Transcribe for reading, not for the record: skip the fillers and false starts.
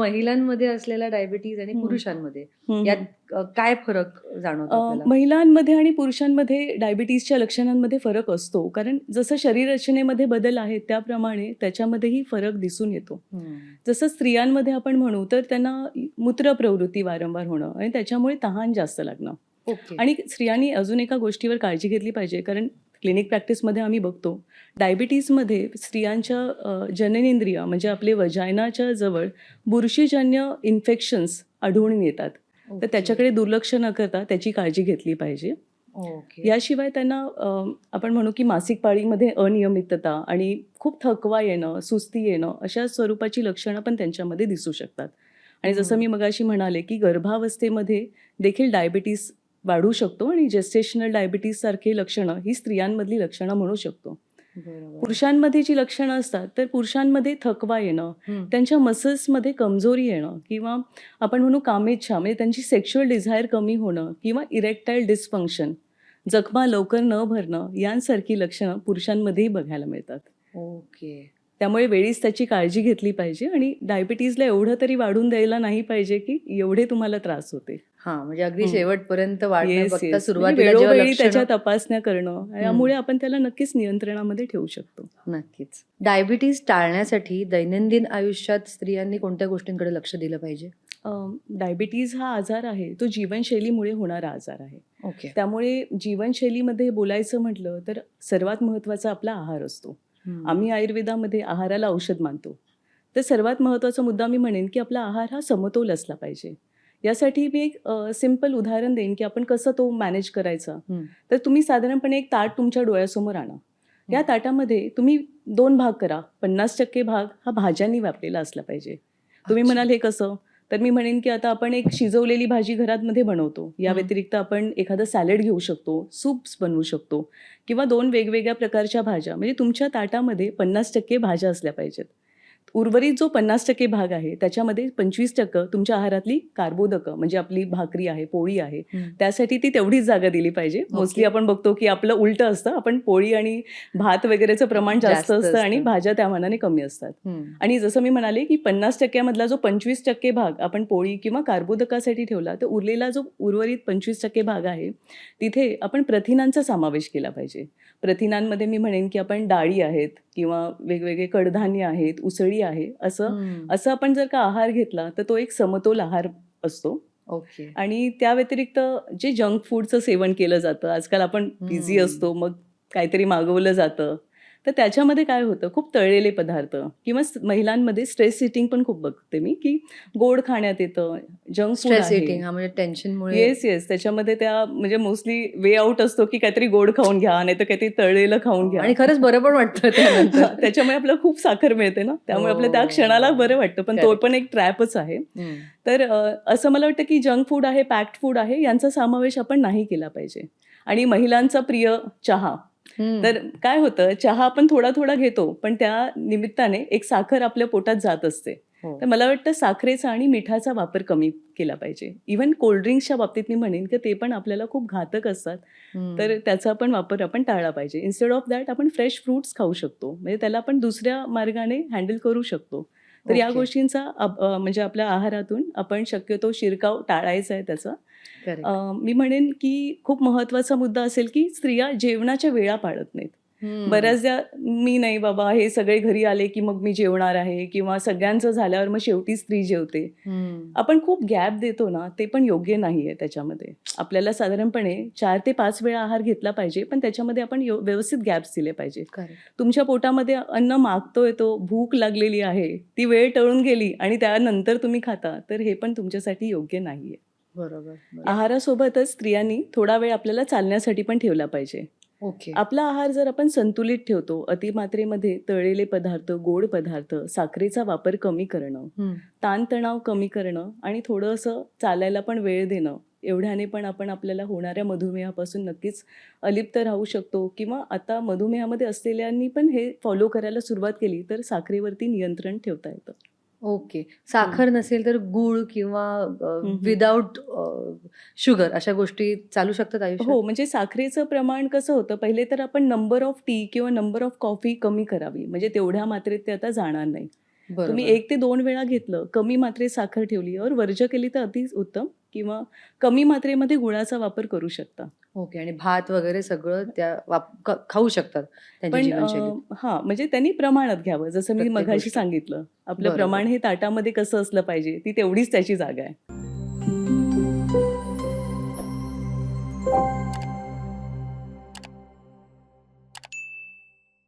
महिलांमध्ये असलेला डायबिटीज आणि हं. पुरुषांमध्ये हं, यात हं. काय फरक जाणवतो आपल्याला? महिलांमध्ये आणि पुरुषांमध्ये डायबिटीजच्या लक्षणांमध्ये फरक असतो. कारण जसं शरीर रचनेमध्ये बदल आहेत त्याप्रमाणे त्याच्यामध्येही फरक दिसून येतो. हं. जसं स्त्रियांमध्ये आपण म्हणू तर त्यांना मूत्रप्रवृत्ती वारंवार होणं आणि त्याच्यामुळे तहान जास्त लागणं. ओके. आणि स्त्रियांनी अजून एका गोष्टीवर काळजी घेतली पाहिजे, कारण क्लिनिक प्रॅक्टिसमध्ये आम्ही बघतो डायबिटीजमध्ये स्त्रियांच्या जननेंद्रिय म्हणजे आपले वजायनाच्या जवळ बुरशीजन्य इन्फेक्शन्स आढळून येतात. तर ओके. त्याच्याकडे दुर्लक्ष न करता त्याची काळजी घेतली पाहिजे. ओके. याशिवाय त्यांना आपण म्हणू की मासिक पाळीमध्ये अनियमितता आणि खूप थकवा येणं, सुस्ती येणं अशा स्वरूपाची लक्षणं पण त्यांच्यामध्ये दिसू शकतात. आणि जसं मी मगाशी म्हणाले की गर्भावस्थेमध्ये देखील डायबिटीस वाढू शकतो आणि जेस्टेशनल डायबिटीससारखी लक्षणं ही स्त्रियांमधली लक्षणं म्हणू शकतो. बरोबर. पुरुषांमध्ये जी लक्षणं असतात तर पुरुषांमध्ये थकवा येणं, त्यांच्या मसल्समध्ये कमजोरी येणं किंवा आपण म्हणू कामेच्छा म्हणजे त्यांची सेक्शुअल डिझायर कमी होणं किंवा इरेक्टाईल डिस्फंक्शन, जखमा लवकर न भरणं यांसारखी लक्षणं पुरुषांमध्येही बघायला मिळतात. ओके. त्यामुळे वेळीच त्याची काळजी घेतली पाहिजे आणि डायबिटीजला एवढं तरी वाढून द्यायला नाही पाहिजे की एवढे तुम्हाला त्रास होते. हां, म्हणजे अगदी हं. शेवटपर्यंत वाढ न येस, बघता येस. म्हणजे सुरुवातीला जेव्हा वेळोवेळी त्याच्या लक्षणं तपासण्या करणं यामुळे आपण त्याला नक्कीच नियंत्रणामध्ये ठेवू शकतो. नक्कीच. डायबिटीज टाळण्यासाठी दैनंदिन आयुष्यात स्त्रियांनी कोणत्या गोष्टींकडे लक्ष दिलं पाहिजे? डायबिटीज हा आजार आहे तो जीवनशैलीमुळे होणारा आजार आहे. ओके. त्यामुळे जीवनशैलीमध्ये बोलायचं म्हटलं तर सर्वात महत्त्वाचा आपला आहार असतो. आम्ही आयुर्वेदामध्ये आहाराला औषध मानतो. तर सर्वात महत्त्वाचा मुद्दा मी म्हणेन की आपला आहार हा समतोल असला पाहिजे. यासाठी मी एक सिंपल उदाहरण देईन की आपण कसं तो मॅनेज करायचा. तर तुम्ही साधारणपणे एक ताट तुमच्या डोळ्यासमोर आणा. या ताटामध्ये तुम्ही 2 भाग करा. 50% भाग हा भाज्यांनी व्यापलेला असला पाहिजे. तुम्ही अच्छा. म्हणाल हे कसं? तर मी म्हणेन की आता आपण एक शिजवलेली भाजी घरामध्ये बनवतो. या व्यतिरिक्त आपण एखादं सॅलड घेऊ शकतो, सूप्स बनवू शकतो किंवा 2 वेगवेगळ्या प्रकारच्या भाज्या म्हणजे तुमच्या ताटामध्ये 50% भाज्या असल्या पाहिजेत. उर्वरित जो 50% भाग आहे त्याच्यामध्ये 25% तुमच्या आहारातली कार्बोदकं म्हणजे आपली भाकरी आहे, पोळी आहे. त्यासाठी ती तेवढीच जागा दिली पाहिजे. मोस्टली आपण बघतो की आपलं उलटं असतं. आपण पोळी आणि भात वगैरेचं प्रमाण जास्त असतं आणि भाज्या त्या मानाने कमी असतात. आणि जसं मी म्हणाले की 50% मधला जो 25% भाग आपण पोळी किंवा कार्बोदकासाठी ठेवला तर उरलेला जो उर्वरित 25% भाग आहे तिथे आपण प्रथिनांचा समावेश केला पाहिजे. प्रथिनांमध्ये मी म्हणेन की आपण डाळी आहेत किंवा वेगवेगळे कडधान्य आहेत, उसळी आहे असं आपण जर का आहार घेतला तर तो एक समतोल आहार असतो. ओके. आणि त्या व्यतिरिक्त जे जंक फूडचं सेवन केलं जातं, आजकाल आपण बिझी असतो, मग काहीतरी मागवलं जातं. तर त्याच्यामध्ये काय होतं, खूप तळलेले पदार्थ किंवा महिलांमध्ये स्ट्रेस ईटिंग पण खूप बघते मी, की गोड खाण्यात येतं, जंक फूड स्ट्रेस आहे. ईटिंग म्हणजे टेन्शनमुळे येस, येस. त्याच्यामध्ये त्या म्हणजे मोस्टली वे आउट असतो, की काहीतरी गोड खाऊन घ्या, नाहीतर काहीतरी तळलेलं खाऊन घ्या. आणि खरंच बरं पण वाटतं त्यानंतर. त्याच्यामुळे आपल्याला खूप साखर मिळते ना, त्यामुळे आपल्या त्या क्षणाला बरं वाटतं, पण तो पण एक ट्रॅपच आहे. तर असं मला वाटतं, की जंक फूड आहे, पॅक्ड फूड आहे, यांचा समावेश आपण नाही केला पाहिजे. आणि महिलांचा प्रिय चहा. तर काय होतं, चहा आपण थोडा-थोडा घेतो, पण त्या निमित्ताने एक साखर आपल्या पोटात जात असते. तर मला वाटतं साखरेचा आणि मिठाचा वापर कमी केला पाहिजे. इव्हन कोल्ड्रिंक्सच्या बाबतीत मी म्हणेन की ते पण आपल्याला खूप घातक असतात. तर त्याचा पण वापर आपण टाळला पाहिजे. इन्स्टेड ऑफ दॅट आपण फ्रेश फ्रुट्स खाऊ शकतो. म्हणजे त्याला आपण दुसऱ्या मार्गाने हँडल करू शकतो. तर या गोष्टींचा म्हणजे आपल्या आहारातून आपण शक्यतो शिरकाव टाळायचा आहे त्याचा. मी म्हणेन की खूप महत्त्वाचा मुद्दा असेल की स्त्रिया जेवणाच्या वेळा पाळत नाहीत. बऱ्याचदा मी नाही बाबा हे सगळे घरी आले की मग मी जेवणार आहे किंवा सगळ्यांचं झाल्यावर मग शेवटी स्त्री जेवते. आपण खूप गॅप देतो ना, ते पण योग्य नाहीये त्याच्यामध्ये. आपल्याला साधारणपणे 4 ते 5 वेळा आहार घेतला पाहिजे, पण त्याच्यामध्ये आपण व्यवस्थित गॅप्स दिले पाहिजे. तुमच्या पोटामध्ये अन्न मागतोय तो, भूक लागलेली आहे, ती वेळ टळून गेली आणि त्यानंतर तुम्ही खाता, तर हे पण तुमच्यासाठी योग्य नाहीये. बरोबर. आहारासोबतच स्त्रियांनी थोडा वेळ आपल्याला चालण्यासाठी पण ठेवला पाहिजे. ओके. आपला आहार जर आपण संतुलित ठेवतो, अतिमात्रेमध्ये तळलेले पदार्थ, गोड पदार्थ, साखरेचा वापर कमी करणं, ताणतणाव कमी करणं आणि थोडंसं चालायला पण वेळ देणं, एवढ्याने पण आपण आपल्याला होणाऱ्या मधुमेहापासून नक्कीच अलिप्त राहू शकतो. किंवा आता मधुमेहामध्ये असलेल्यांनी पण हे फॉलो करायला सुरुवात केली तर साखरेवरती नियंत्रण ठेवता येतं. ओके. साखर नसेल तर गूळ किंवा विदाऊट शुगर अशा गोष्टी चालू शकतात आयुष्यात? हो, म्हणजे साखरेचं प्रमाण कसं होतं, पहिले तर आपण नंबर ऑफ टी किंवा नंबर ऑफ कॉफी कमी करावी. म्हणजे तेवढ्या मात्रेत ते आता जाणार नाही. तुम्ही बरोबर. 1 ते 2 वेळा घेतलं, कमी मात्रेत साखर ठेवली और वर्ज्य केली तर अति उत्तम, किंवा कमी मात्रेमध्ये गुळाचा वापर करू शकता. ओके. आणि भात वगैरे सगळं त्या खाऊ शकतात त्यांच्या पण जीवनशैलीत हां, म्हणजे त्यांनी प्रमाणात घ्यावं. जसं मी प्रत्येक मघाशी गोष्ट. सांगितलं, आपलं बरोबर. प्रमाण हे ताटामध्ये कसं असलं पाहिजे, ती तेवढीच त्याची जागा आहे.